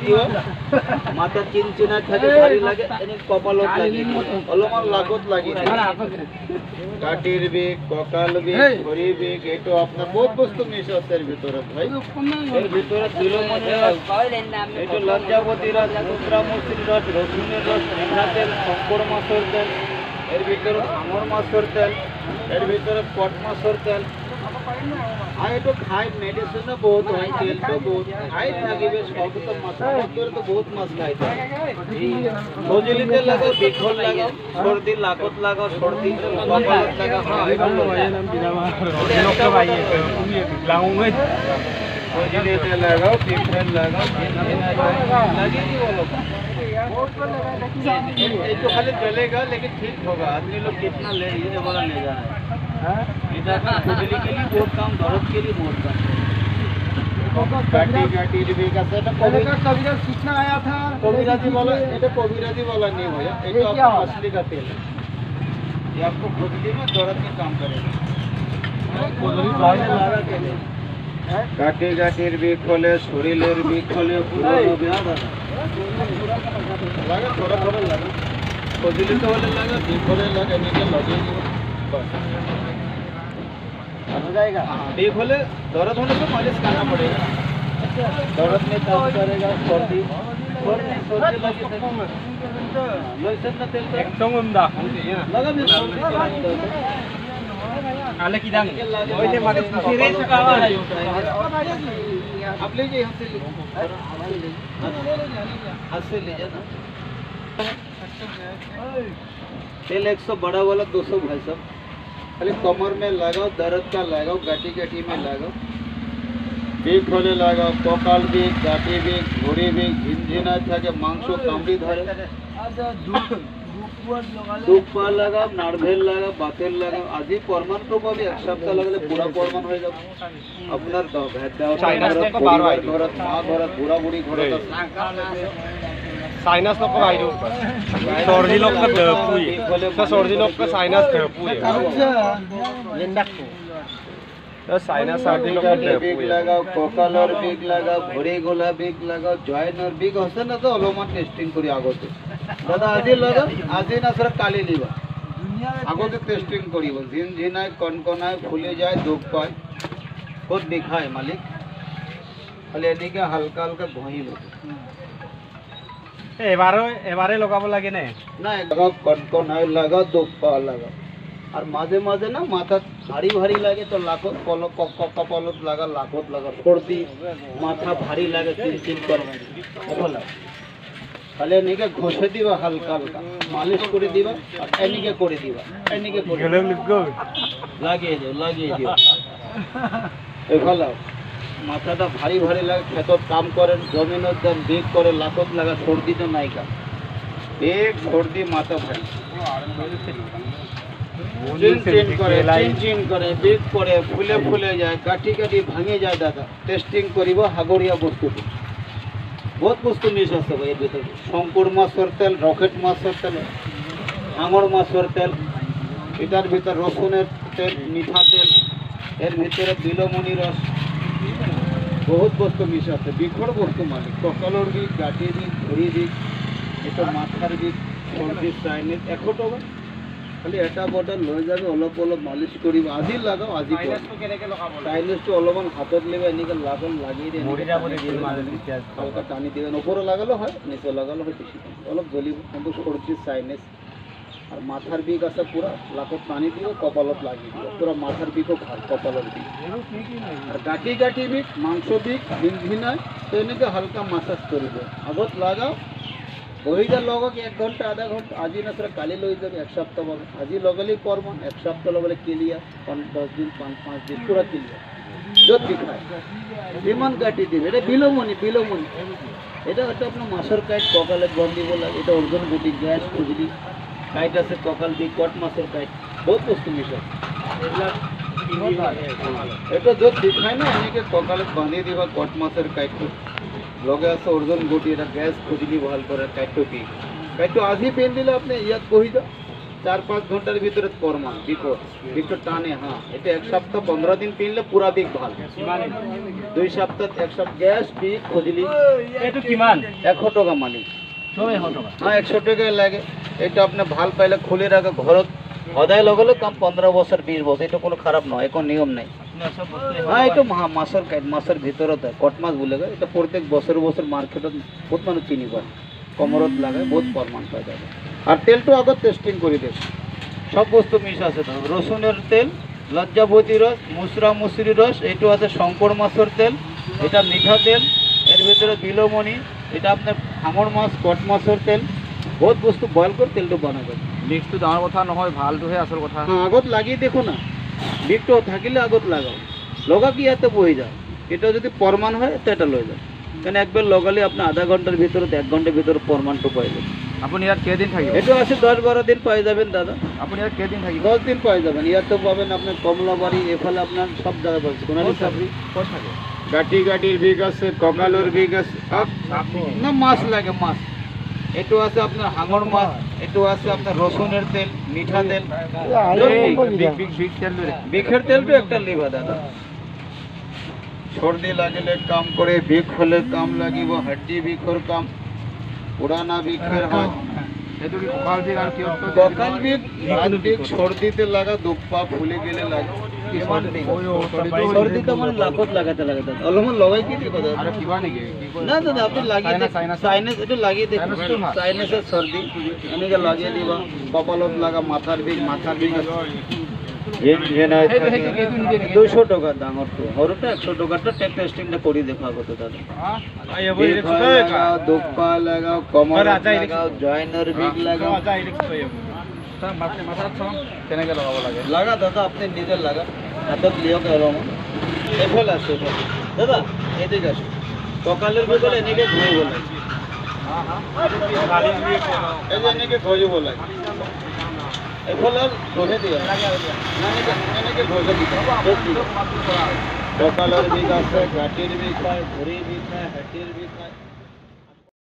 দিও মাথা চিনচিনা থাকে ভারী লাগে এনে কপালত লাগি অলমান লাগত লাগি কাটির বিক ককাল বিক ভরি বিক এটো আপনার বহুত বস্তু মিশ আছে এর ভিতরে ভাই এর ভিতরে দিলমনি এটো লজ্জাবতী রস মুদ্রামূর্তির রস রসুনের রস তেল শঙ্কর মাছের তেল এর ভিতরে ভাঙর মাছের তেল এর ভিতরে কট মাছের তেল আর এটা খাই মেডিসিন বহুত হয় তেল তো বহুত খাই থাকিবে সব তো মাছ ভিতরে তো বহুত মাছ খাই ফজলিতে লাগাও বিখল লাগাও সর্দি লাগত লাগাও সর্দি কপালত লাগাও ফজলিতে লাগাও বিখল লাগাও लगे नहीं वो लोग ये तो खाली चलेगा लेकिन ठीक होगा आदमी लोग कितना ले ये वाला ले जाना है इधर का खुजली के लिए बहुत काम दर्द के लिए बहुत काम गाटी भी का सेट कबीरा सीखना आया था कबीराजी वाला ये कबीराजी वाला नहीं होया ये तो आपका असली का तेल है ये आपको खुजली में दर्द के काम करेगा खुजली बाहर लगा के गाटी गाटीर बीक होले शरीरेर बीक होले पुरानो ब्याह लगा थोड़ा थोड़ा लगा खुजली तो होले लगा बीक होले लगा नीचे लगे बस हो जाएगा बीक होले दर्द होने से मालिश करना पड़ेगा दर्द में काम करेगा सर्दी सर्दी लगी लोशन ना तेल एकदम उम्दा लगा भी आले की दांग ओइले माने सिरे से कावा है आप ले जाइए हमसे ले जाना तेल 100 बड़ा वाला 200 भाई साहब खाली कमर में लगाओ दर्द का लगाओ गाटी गाटी में लगाओ बीक होले लगाओ कपाल बीक गाटी बीक घोड़ी बीक झिनझिना থাকে মাংস কামড়ি ধরে দুপা লাগাও নারভেল লাগাও বাতেল লাগাও আজি প্রমাণ তো পাবি এক সপ্তাহ লাগলে পুরা প্রমাণ হয়ে যাবে আপনার ঘরত মা ঘরত বুড়া বুড়ি ঘরত साइनस लोग का आइडियो सर्दी लोग का दपुई तो सर्दी लोग का साइनस दपुई तो साइनस सर्दी लोग का बीक लगाओ कोकालर बीक लगाओ घोड़ी गोला बीक लगाओ जॉइनर बीक होसे ना तो अलमान टेस्टिंग करी आगते दादा আজি লগা আজি না সর কালি লিবা আগতে টেস্টিং করিব ঝিনঝিনায় কনকনায় ফুলে যায় দুঃখ পায় কত দেখায় মালিক খালি এদিকে হালকা হালকা ঘহিব এবারে লগাব লাগে না লাগাও কনকনায় লাগাও দুঃখ পা লাগাও আর মাঝে মাঝে না মাথা ভারী ভারী লাগে তো লাখত কপালত লাগা লাখত লাগা সর্দি মাথা ভারী লাগে চিনচিন করে বলা খালি এনিকে ঘষে দিবা হালকা হালকা মালিশ করে দিবা আর এনিকে করে দিবা এনিকে করে লাগিয়ে দিও এগুলো মাথাটা ভারী ভারী লাগে খেতত কাম করেন জমিনত দেন বেগ করে লাতত লাগা সর্দি তো নাইকা বেগ সর্দি মাথা ভারী চিন করে বেগ করে ফুলে ফুলে যায় গাঠি গাঠি ভাঙে যায় দাদা টেস্টিং করিব হাগরিয়া বস্তুটো बहुत वस्तु मिस আছে ভাই এর ভিতরে শঙ্কর মাছের তেল রকেট মাছের তেল আঙর মাছের তেল এটার ভিতর রসুনের তেল মিঠা তেল এর ভিতরে বিলমনি রস বহুত বস্তু মিস আছে বিখর বস্তু মানে ককালর বিক গাটি বিক ঘড়ি বিক এটা মাথার বিক সর্দি সাইনিস 100 টাকা খালি এটা বটল লই যাবে অলপ অলপ মালিশ করিব আজি লাগাও আজি সাইনিস তো অলপমান হাতত লেবে এনেকে লাগল লাগিয়ে দিয়ে হালকা টানি দিবেন উপরে লাগালো হয় নিচে লাগালো হয় বেশি অলপ জ্বলিব কিন্তু সর্দি সাইনিস আর মাথার বিক আছে পুরা লাখত পানি দিও কপালত লাগিয়ে দিও পুরা মাথার বিকও ভাল কপালত বিক আর গাটি গাটি বিক মাংস বিক ঝিনঝিনায় তো এনেকে হালকা মাসাজ করিব আগত লাগাও ওইটা লগক 1 ঘন্টা আধা ঘন্টা আজি না সর কালি লই যাবে এক সপ্তাহ বলে আজি লগলি পরমান এক সপ্তাহ লগলে ক্লিয়ার 10 দিন 5 দিন পুরা ক্লিয়ার যত দিখায় বিমান কাটি দিবে এটা বিলমনি এটা আপনার মাছের কাইট ককালে গন্ধি বলা এটা অর্জন গুটি গ্যাস খুজলি কাইট আছে ককাল দি কট মাছের কাইট বহুত বস্তু মিশে এটা যত দিখায় না এনেকে ককালে গন্ধি দিবা কট মাছের কাইট লগে আছে অর্জন গুটি এটা গ্যাস খুজলি ভাল করে কাইটো পি কাইটো আজি পেন দিলে আপনি ইয়াত কহি দাও 4-5 ঘন্টার ভিতরে প্রমাণ বিকট টানে। হ্যাঁ, এটা 1 সপ্তাহ 15 দিন পিনলে পুরা বিক ভালো। 2 সপ্তাহ 1 সপ্তাহ গ্যাস বিক খুঁজলি এইটো কিমান 100 টাকা মালিক। চব 100 টকা। হ্যাঁ, 100 টাকা লাগে। এটা আপনি ভাল পাইলে খুলে রাখে ঘরত সদায় লগালে কাম 15 বছর 20 বছর, এটা কোনো খারাপ নয়, এখন নিয়ম নাই। আপোনাৰ চব বস্তু হ্যাঁ, এটা মাছের কাজ, মাছের ভিতরত হয়, কট মাছ বলে গেছে। এটা প্রত্যেক বছর মার্কেটত বহুত মানুষ চিনি পায়, কমরত লাগায়, বহুত প্রমাণ পাওয়া যাবে। আর তেলটা আগত টেস্টিং করে দেবে, সব বস্তু মিশ আছে তো। রসুনের তেল, লজ্জাবতী রস, মুসরি রস, এটা আছে শঙ্কর মাছের তেল, এটা মিঠা তেল, এর ভিতরে বিলমণি, এটা আপনার ভাঙর মাছ, কট মাছের তেল, বহুত বস্তু বয়েল করে তেলটা বানাবে। মিক্সটো ডাঙৰ কথা নহয়, ভালটোহে আচল কথা। হ্যাঁ, আগত লাগিয়ে দেখো না, বিকটো থাকিলে আগত লাগাও, লগা কি এত বই যাও। এটা যদি প্রমাণ হয় তো এটা লয়ে যাও, কেন একবার লগালে আপনি আধা ঘন্টার ভিতরে 1 ঘন্টার ভিতরে প্রমাণটা পাই যাবেন। আপুনি ইয়াত কেইদিন থাকিব? এটা আছে 10-12 দিন পাই যাবেন দাদা। আপুনি ইয়াত কেইদিন থাকিব? 10 দিন পাই যাবেন। ইয়াত তো পাবেন আপনার কমলাবাড়ি, এফালে আপনার সব জায়গায় পাবেন। সোনালী সাবরি, ক'ত থাকে? গাটির বিগ আছে, ককালোর বিগ আছে। না, মাছ লাগে মাছ। এটো আছে আপনার হাঙর মাছ, এটো আছে আপনার রসুনের তেল, মিঠা তেল, বিখের তেলটা একটা লিবা দাদা। সর্দি লাগিলে কাম করে, বিখ হলে কাম লাগিব, হাড্ডি বিখর কাম, পুরানা বিখের হয়। সেইটো কি কঁকাল বিষ আৰু কিয়? ককাল বিখ, হাত বিখ, সর্দিতে লাগা, দুপা ফুলে গেলে লাগে। সর্দিটা মানে লাখত লাগাতে লাগে দাদা, অলপমান লগাই কি দিব দাদা। আৰু কিবা নেকি? না দাদা, আপনি লাগিয়ে সাইনাস, এটা লাগিয়ে দেখুন। সাইনাসের সর্দি এনেকে লাগিয়ে দিবা, কপালত লাগা, মাথার বিষ আছে। 200 টাকা ডাঙরটো, সৰুটা 100 টাকাটা টেস্টিংটা কৰি দেখা কত দাদা। দুপা লাগাও, কমর লাগাও, জয়েনের বিষ লাগাও। কেনেকৈ লগাব লাগে? লাগা দাদা, আপনি নিজে লাগা, হাতত লিয়ক অলপমান। এফালে আছে দাদা, এদিকে আসো। কঁকালের ভিতরে এনেকে ঘুরিব লাগে, এই যে এনেকে ঘুরিব লাগে। এফালে ঘষে দিয়া এনেকে ঘষে দিবা। কঁকালের বিষ আছে, গাঁটির বিষ হয়, ভৰিৰ বিষ হয়, হাঁটিৰ বিষ হয়।